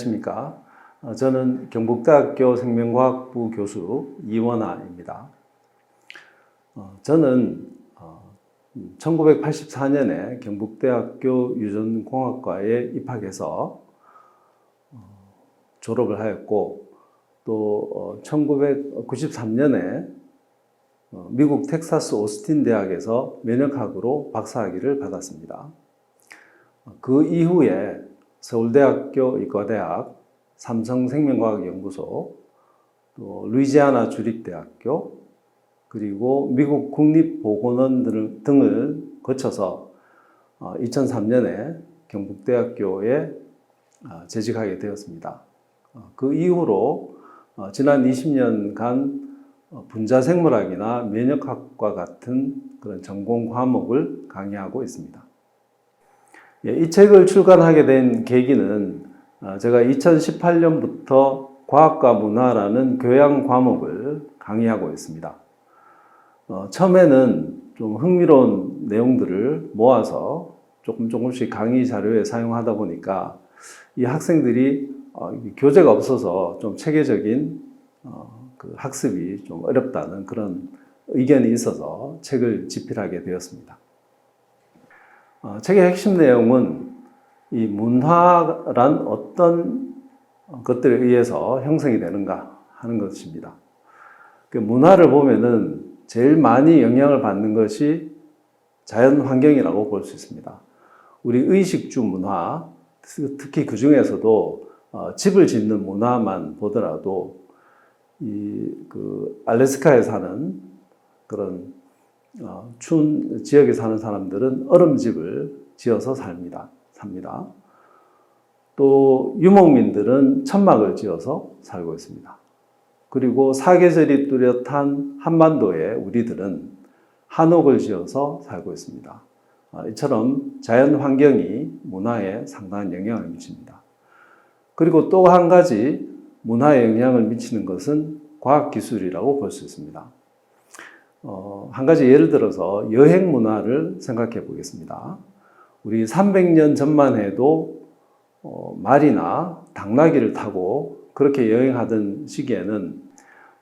안녕하십니까. 저는 경북대학교 생명과학부 교수 이원아입니다. 저는 1984년에 경북대학교 유전공학과에 입학해서 졸업을 하였고, 또 1993년에 미국 텍사스 오스틴 대학에서 면역학으로 박사학위를 받았습니다. 그 이후에 서울대학교 의과대학, 삼성생명과학연구소, 또 루이지아나 주립대학교, 그리고 미국 국립보건원 등을 거쳐서 2003년에 경북대학교에 재직하게 되었습니다. 그 이후로 지난 20년간 분자생물학이나 면역학과 같은 그런 전공 과목을 강의하고 있습니다. 이 책을 출간하게 된 계기는 제가 2018년부터 과학과 문화라는 교양 과목을 강의하고 있습니다. 처음에는 좀 흥미로운 내용들을 모아서 조금씩 강의 자료에 사용하다 보니까 이 학생들이 교재가 없어서 좀 체계적인 그 학습이 좀 어렵다는 그런 의견이 있어서 책을 집필하게 되었습니다. 책의 핵심 내용은 이 문화란 어떤 것들에 의해서 형성이 되는가 하는 것입니다. 그 문화를 보면은 제일 많이 영향을 받는 것이 자연 환경이라고 볼 수 있습니다. 우리 의식주 문화, 특히 그 중에서도 집을 짓는 문화만 보더라도 그 알래스카에 사는 그런 추운 지역에 사는 사람들은 얼음집을 지어서 삽니다. 또 유목민들은 천막을 지어서 살고 있습니다. 그리고 사계절이 뚜렷한 한반도에 우리들은 한옥을 지어서 살고 있습니다. 이처럼 자연 환경이 문화에 상당한 영향을 미칩니다. 그리고 또 한 가지 문화에 영향을 미치는 것은 과학기술이라고 볼 수 있습니다. 한 가지 예를 들어서 여행 문화를 생각해 보겠습니다. 우리 300년 전만 해도 말이나 당나귀를 타고 그렇게 여행하던 시기에는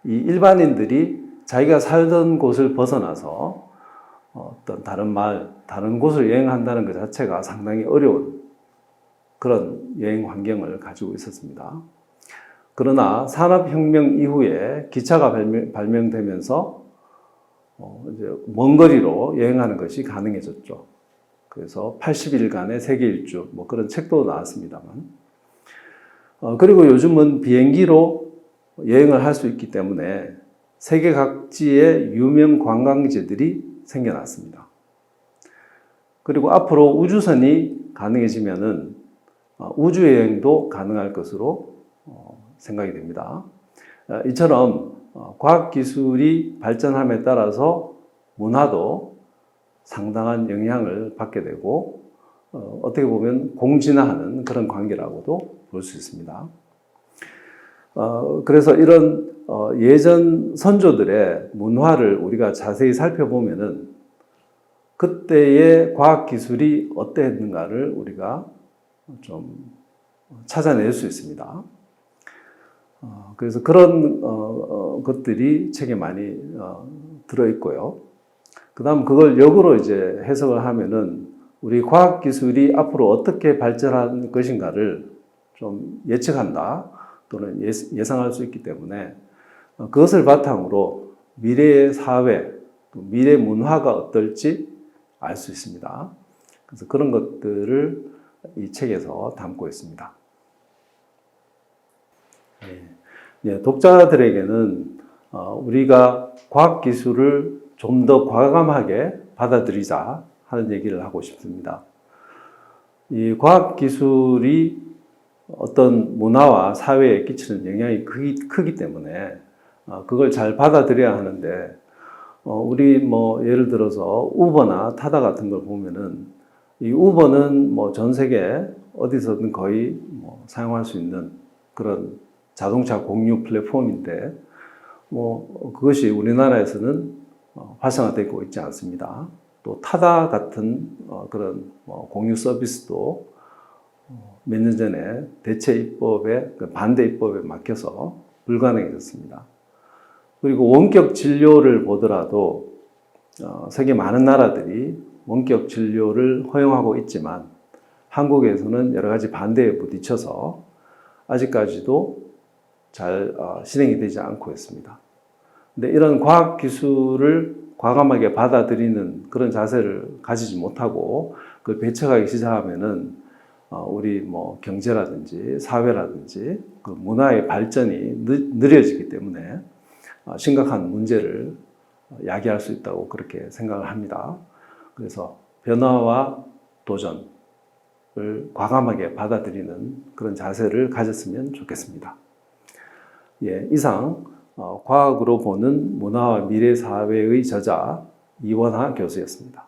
이 일반인들이 자기가 살던 곳을 벗어나서 어떤 다른 곳을 여행한다는 것 자체가 상당히 어려운 그런 여행 환경을 가지고 있었습니다. 그러나 산업혁명 이후에 기차가 발명되면서 이제 먼 거리로 여행하는 것이 가능해졌죠. 그래서 80일간의 세계 일주, 그런 책도 나왔습니다만. 그리고 요즘은 비행기로 여행을 할 수 있기 때문에 세계 각지의 유명 관광지들이 생겨났습니다. 그리고 앞으로 우주선이 가능해지면은 우주여행도 가능할 것으로 생각이 됩니다. 이처럼 과학기술이 발전함에 따라서 문화도 상당한 영향을 받게 되고 어떻게 보면 공진화하는 그런 관계라고도 볼 수 있습니다. 그래서 이런 예전 선조들의 문화를 우리가 자세히 살펴보면은 그때의 과학기술이 어땠는가를 우리가 좀 찾아낼 수 있습니다. 그래서 그런 것들이 책에 많이 들어있고요. 그 다음 그걸 역으로 이제 해석을 하면은 우리 과학기술이 앞으로 어떻게 발전할 것인가를 좀 예측한다 또는 예상할 수 있기 때문에 그것을 바탕으로 미래의 사회, 미래 문화가 어떨지 알 수 있습니다. 그래서 그런 것들을 이 책에서 담고 있습니다. 독자들에게는 우리가 과학기술을 좀 더 과감하게 받아들이자 하는 얘기를 하고 싶습니다. 이 과학기술이 어떤 문화와 사회에 끼치는 영향이 크기 때문에 그걸 잘 받아들여야 하는데 우리 예를 들어서 우버나 타다 같은 걸 보면은 이 우버는 전 세계 어디서든 거의 사용할 수 있는 그런 자동차 공유 플랫폼인데 그것이 우리나라에서는 활성화되고 있지 않습니다. 또 타다 같은 그런 공유 서비스도 몇 년 전에 대체 입법에 반대 입법에 막혀서 불가능해졌습니다. 그리고 원격 진료를 보더라도 세계 많은 나라들이 원격 진료를 허용하고 있지만 한국에서는 여러 가지 반대에 부딪혀서 아직까지도 잘 실행이 되지 않고 있습니다. 근데 이런 과학 기술을 과감하게 받아들이는 그런 자세를 가지지 못하고 그걸 배척하기 시작하면은 우리 뭐 경제라든지 사회라든지 그 문화의 발전이 느려지기 때문에 심각한 문제를 야기할 수 있다고 그렇게 생각을 합니다. 그래서 변화와 도전을 과감하게 받아들이는 그런 자세를 가졌으면 좋겠습니다. 예, 이상 과학으로 보는 문화와 미래 사회의 저자 이원하 교수였습니다.